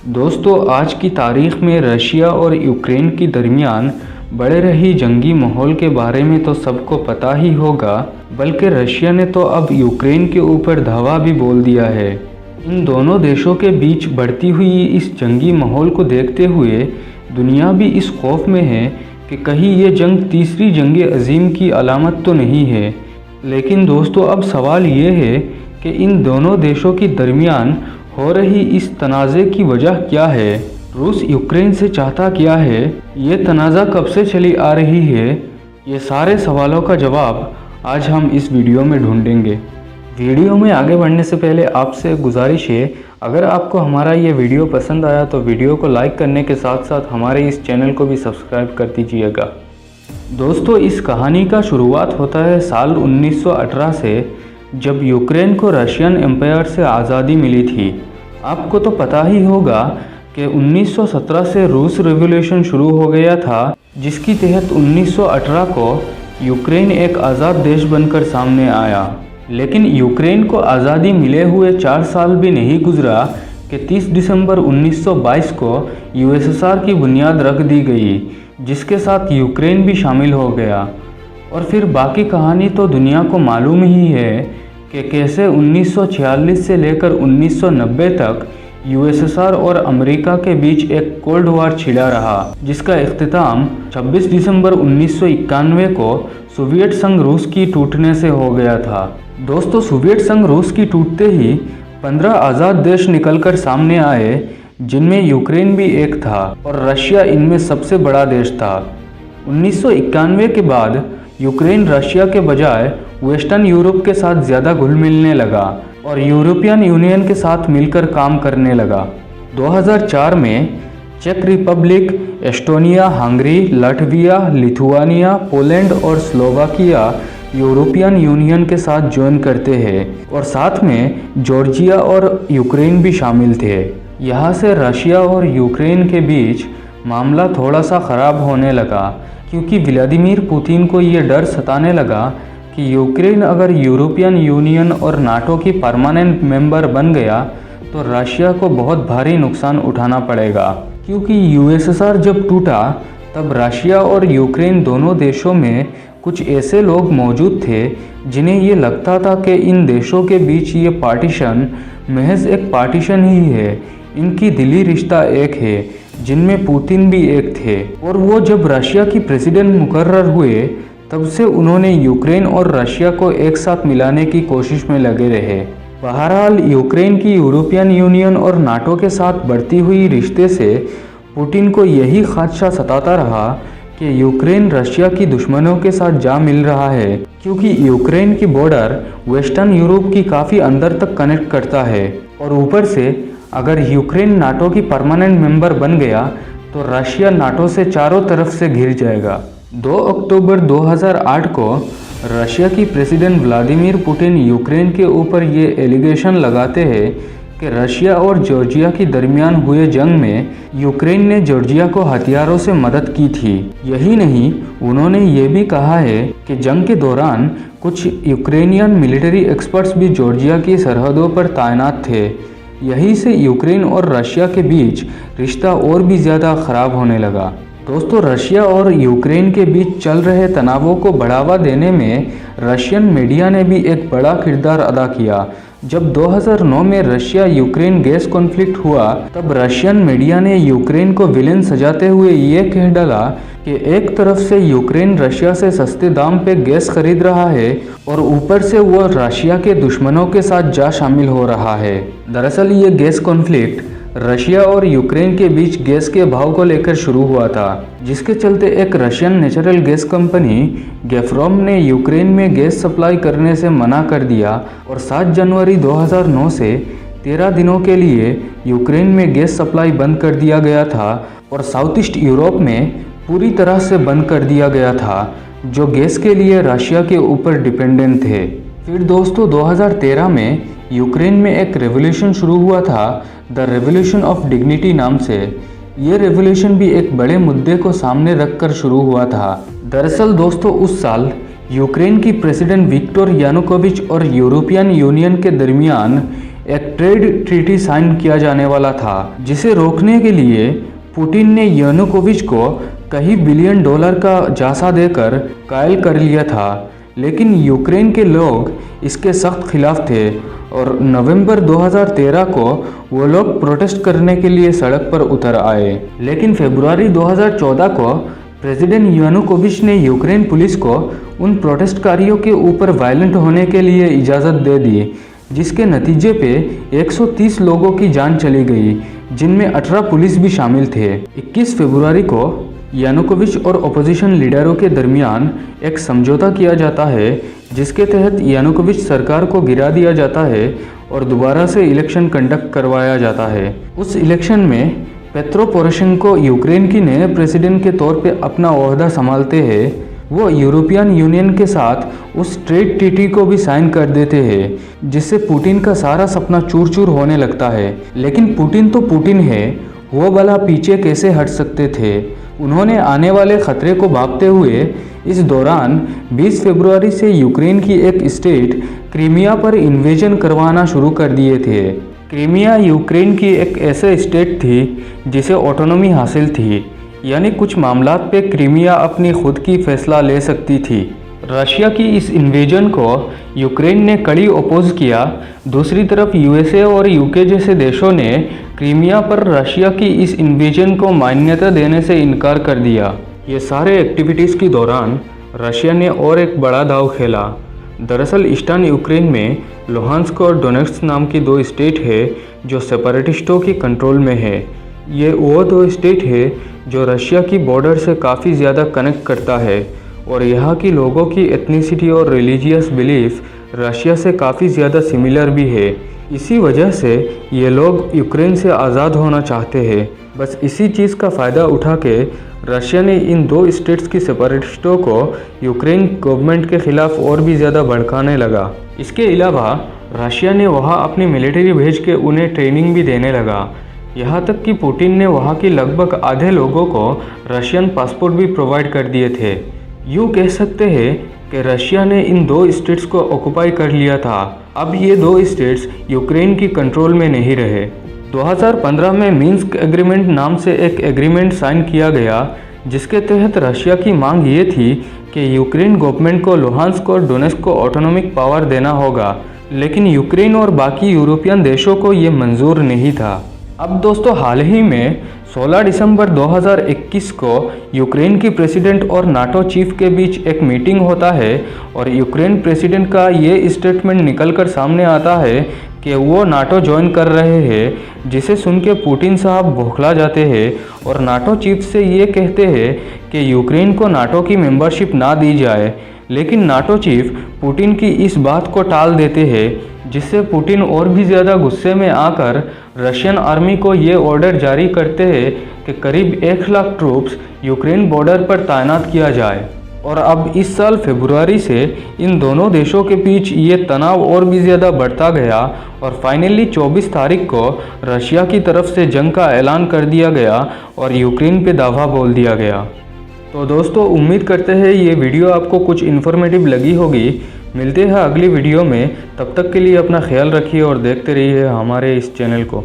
दोस्तों, आज की तारीख में रशिया और यूक्रेन के दरमियान बढ़ रही जंगी माहौल के बारे में तो सबको पता ही होगा, बल्कि रशिया ने तो अब यूक्रेन के ऊपर धावा भी बोल दिया है। इन दोनों देशों के बीच बढ़ती हुई इस जंगी माहौल को देखते हुए दुनिया भी इस खौफ में है कि कहीं ये जंग तीसरी जंग अजीम की अलामत तो नहीं है। लेकिन दोस्तों, अब सवाल ये है कि इन दोनों देशों के दरमियान हो रही इस तनाज़े की वजह क्या है? रूस यूक्रेन से चाहता क्या है? ये तनाज़ा कब से चली आ रही है? ये सारे सवालों का जवाब आज हम इस वीडियो में ढूंढेंगे। वीडियो में आगे बढ़ने से पहले आपसे गुजारिश है, अगर आपको हमारा ये वीडियो पसंद आया तो वीडियो को लाइक करने के साथ साथ हमारे इस चैनल को भी सब्सक्राइब कर दीजिएगा। दोस्तों, इस कहानी का शुरुआत होता है साल 1918 से, जब यूक्रेन को रशियन एम्पायर से आज़ादी मिली थी। आपको तो पता ही होगा कि 1917 से रूस रिवॉल्यूशन शुरू हो गया था, जिसकी तहत 1918 को यूक्रेन एक आज़ाद देश बनकर सामने आया। लेकिन यूक्रेन को आज़ादी मिले हुए 4 साल भी नहीं गुजरा कि 30 दिसंबर 1922 को यूएसएसआर की बुनियाद रख दी गई, जिसके साथ यूक्रेन भी शामिल हो गया। और फिर बाकी कहानी तो दुनिया को मालूम ही है कि कैसे 1946 से लेकर 1990 तक यूएसएसआर और अमेरिका के बीच एक कोल्ड वार छिड़ा रहा, जिसका इख्तिताम 26 दिसंबर 1991 को सोवियत संघ रूस की टूटने से हो गया था। दोस्तों, सोवियत संघ रूस की टूटते ही 15 आज़ाद देश निकलकर सामने आए, जिनमें यूक्रेन भी एक था और रशिया इनमें सबसे बड़ा देश था। 1991 के बाद यूक्रेन रशिया के बजाय वेस्टर्न यूरोप के साथ ज़्यादा घुल मिलने लगा और यूरोपियन यूनियन के साथ मिलकर काम करने लगा। 2004 में चेक Republic, Estonia, Hungary, Latvia, Lithuania, Poland और स्लोवाकिया यूरोपियन यूनियन के साथ ज्वाइन करते हैं और साथ में जॉर्जिया और यूक्रेन भी शामिल थे। यहाँ से रशिया और यूक्रेन के बीच मामला थोड़ा सा ख़राब होने लगा, क्योंकि व्लादिमीर पुतिन को ये डर सताने लगा कि यूक्रेन अगर यूरोपियन यूनियन और नाटो की परमानेंट मेंबर बन गया तो रशिया को बहुत भारी नुकसान उठाना पड़ेगा। क्योंकि यूएसएसआर जब टूटा तब रशिया और यूक्रेन दोनों देशों में कुछ ऐसे लोग मौजूद थे जिन्हें ये लगता था कि इन देशों के बीच ये पार्टीशन महज एक पार्टीशन ही है, इनकी दिली रिश्ता एक है, जिनमें पुतिन भी एक थे। और वो जब रशिया की प्रेसिडेंट मुकर्रर हुए तब से उन्होंने यूक्रेन और रशिया को एक साथ मिलाने की कोशिश में लगे रहे। बहरहाल, यूक्रेन की यूरोपियन यूनियन और नाटो के साथ बढ़ती हुई रिश्ते से पुतिन को यही खदशा सताता रहा कि यूक्रेन रशिया की दुश्मनों के साथ जा मिल रहा है, क्योंकि यूक्रेन की बॉर्डर वेस्टर्न यूरोप की काफ़ी अंदर तक कनेक्ट करता है। और ऊपर से अगर यूक्रेन नाटो की परमानेंट मेंबर बन गया तो रशिया नाटो से चारों तरफ से घिर जाएगा। 2 अक्टूबर 2008 को रशिया की प्रेसिडेंट व्लादिमीर पुतिन यूक्रेन के ऊपर ये एलिगेशन लगाते हैं कि रशिया और जॉर्जिया के दरमियान हुए जंग में यूक्रेन ने जॉर्जिया को हथियारों से मदद की थी। यही नहीं, उन्होंने ये भी कहा है कि जंग के दौरान कुछ यूक्रेनियन मिलिट्री एक्सपर्ट्स भी जॉर्जिया की सरहदों पर तैनात थे। यही से यूक्रेन और रशिया के बीच रिश्ता और भी ज़्यादा ख़राब होने लगा। दोस्तों, रशिया और यूक्रेन के बीच चल रहे तनावों को बढ़ावा देने में रशियन मीडिया ने भी एक बड़ा किरदार अदा किया। जब 2009 में रशिया यूक्रेन गैस कॉन्फ्लिक्ट हुआ तब रशियन मीडिया ने यूक्रेन को विलेन सजाते हुए ये कह डाला कि एक तरफ से यूक्रेन रशिया से सस्ते दाम पे गैस खरीद रहा है और ऊपर से वो रशिया के दुश्मनों के साथ जा शामिल हो रहा है। दरअसल ये गैस कॉन्फ्लिक्ट रशिया और यूक्रेन के बीच गैस के भाव को लेकर शुरू हुआ था, जिसके चलते एक रशियन नेचुरल गैस कंपनी गैफ्रोम ने यूक्रेन में गैस सप्लाई करने से मना कर दिया और 7 जनवरी 2009 से 13 दिनों के लिए यूक्रेन में गैस सप्लाई बंद कर दिया गया था और साउथ ईस्ट यूरोप में पूरी तरह से बंद कर दिया गया था, जो गैस के लिए रशिया के ऊपर डिपेंडेंट थे। फिर दोस्तों, 2013 में यूक्रेन में एक रेवोल्यूशन शुरू हुआ था, द रेवोल्यूशन ऑफ डिग्निटी नाम से। ये रेवोल्यूशन भी एक बड़े मुद्दे को सामने रखकर शुरू हुआ था। दरअसल दोस्तों, उस साल यूक्रेन की प्रेसिडेंट विक्टर यानुकोविच और यूरोपियन यूनियन के दरमियान एक ट्रेड ट्रीटी साइन किया जाने वाला था, जिसे रोकने के लिए पुतिन ने यानुकोविच को कई बिलियन डॉलर का झांसा देकर कायल कर लिया था। लेकिन यूक्रेन के लोग इसके सख्त खिलाफ थे और नवंबर 2013 को वो लोग प्रोटेस्ट करने के लिए सड़क पर उतर आए। लेकिन फरवरी 2014 को प्रेसिडेंट यानुकोविच ने यूक्रेन पुलिस को उन प्रोटेस्टकारियों के ऊपर वायलेंट होने के लिए इजाज़त दे दी, जिसके नतीजे पे 130 लोगों की जान चली गई, जिनमें 18 पुलिस भी शामिल थे। 21 फरवरी को यानुकोविच और ओपोजिशन लीडरों के दरमियान एक समझौता किया जाता है, जिसके तहत यानुकोविच सरकार को गिरा दिया जाता है और दोबारा से इलेक्शन कंडक्ट करवाया जाता है। उस इलेक्शन में पेट्रो पोरोशेंको यूक्रेन की नए प्रेसिडेंट के तौर पे अपना ओहदा संभालते हैं। वो यूरोपियन यूनियन के साथ उस ट्रेड ट्रीटी को भी साइन कर देते हैं, जिससे पुतिन का सारा सपना चूर चूर होने लगता है। लेकिन पुतिन तो पुतिन है, वो भला पीछे कैसे हट सकते थे। उन्होंने आने वाले खतरे को भांपते हुए इस दौरान 20 फरवरी से यूक्रेन की एक स्टेट क्रीमिया पर इन्वेजन करवाना शुरू कर दिए थे। क्रीमिया यूक्रेन की एक ऐसे स्टेट थी जिसे ऑटोनॉमी हासिल थी, यानी कुछ मामलात पे क्रीमिया अपनी खुद की फैसला ले सकती थी। रशिया की इस इन्वेजन को यूक्रेन ने कड़ी अपोज किया। दूसरी तरफ यूएसए और यूके जैसे देशों ने क्रीमिया पर रशिया की इस इन्वेजन को मान्यता देने से इनकार कर दिया। ये सारे एक्टिविटीज़ के दौरान रशिया ने और एक बड़ा दाव खेला। दरअसल ईस्टर्न यूक्रेन में लुहांस्क और डोनेट्स्क नाम की 2 स्टेट है जो सेपरेटिस्टों की कंट्रोल में है। ये वो 2 स्टेट है जो रशिया की बॉर्डर से काफ़ी ज़्यादा कनेक्ट करता है और यहाँ की लोगों की एथनिसिटी और रिलीजियस बिलीफ रशिया से काफ़ी ज़्यादा सिमिलर भी है। इसी वजह से ये लोग यूक्रेन से आज़ाद होना चाहते हैं। बस इसी चीज़ का फ़ायदा उठा के रशिया ने इन 2 स्टेट्स की सेपरेटिस्टों को यूक्रेन गवर्नमेंट के ख़िलाफ़ और भी ज़्यादा भड़काने लगा। इसके अलावा रशिया ने वहाँ अपनी मिलिट्री भेज के उन्हें ट्रेनिंग भी देने लगा। यहाँ तक कि पुतिन ने वहाँ की लगभग आधे लोगों को रशियन पासपोर्ट भी प्रोवाइड कर दिए थे। यूँ कह सकते हैं कि रशिया ने इन 2 स्टेट्स को ऑक्युपाई कर लिया था। अब ये 2 स्टेट्स यूक्रेन की कंट्रोल में नहीं रहे। 2015 में मिन्स्क एग्रीमेंट नाम से एक एग्रीमेंट साइन किया गया, जिसके तहत रशिया की मांग ये थी कि यूक्रेन गवर्नमेंट को लुहांस्क और डोनेट्स्क को ऑटोनॉमिक पावर देना होगा, लेकिन यूक्रेन और बाकी यूरोपियन देशों को ये मंजूर नहीं था। अब दोस्तों हाल ही में 16 दिसंबर 2021 को यूक्रेन की प्रेसिडेंट और नाटो चीफ के बीच एक मीटिंग होता है और यूक्रेन प्रेसिडेंट का ये स्टेटमेंट निकलकर सामने आता है कि वो नाटो ज्वाइन कर रहे हैं, जिसे सुन के पुतिन साहब बौखला जाते हैं और नाटो चीफ से ये कहते हैं कि यूक्रेन को नाटो की मेंबरशिप ना दी जाए। लेकिन नाटो चीफ पुतिन की इस बात को टाल देते हैं, जिससे पुतिन और भी ज़्यादा गुस्से में आकर रशियन आर्मी को ये ऑर्डर जारी करते हैं कि करीब 1 लाख ट्रूप्स यूक्रेन बॉर्डर पर तैनात किया जाए। और अब इस साल फरवरी से इन दोनों देशों के बीच ये तनाव और भी ज़्यादा बढ़ता गया और फाइनली 24 तारीख को रशिया की तरफ से जंग का ऐलान कर दिया गया और यूक्रेन पे दावा बोल दिया गया। तो दोस्तों उम्मीद करते हैं ये वीडियो आपको कुछ इन्फॉर्मेटिव लगी होगी। मिलते हैं अगली वीडियो में, तब तक के लिए अपना ख्याल रखिए और देखते रहिए हमारे इस चैनल को।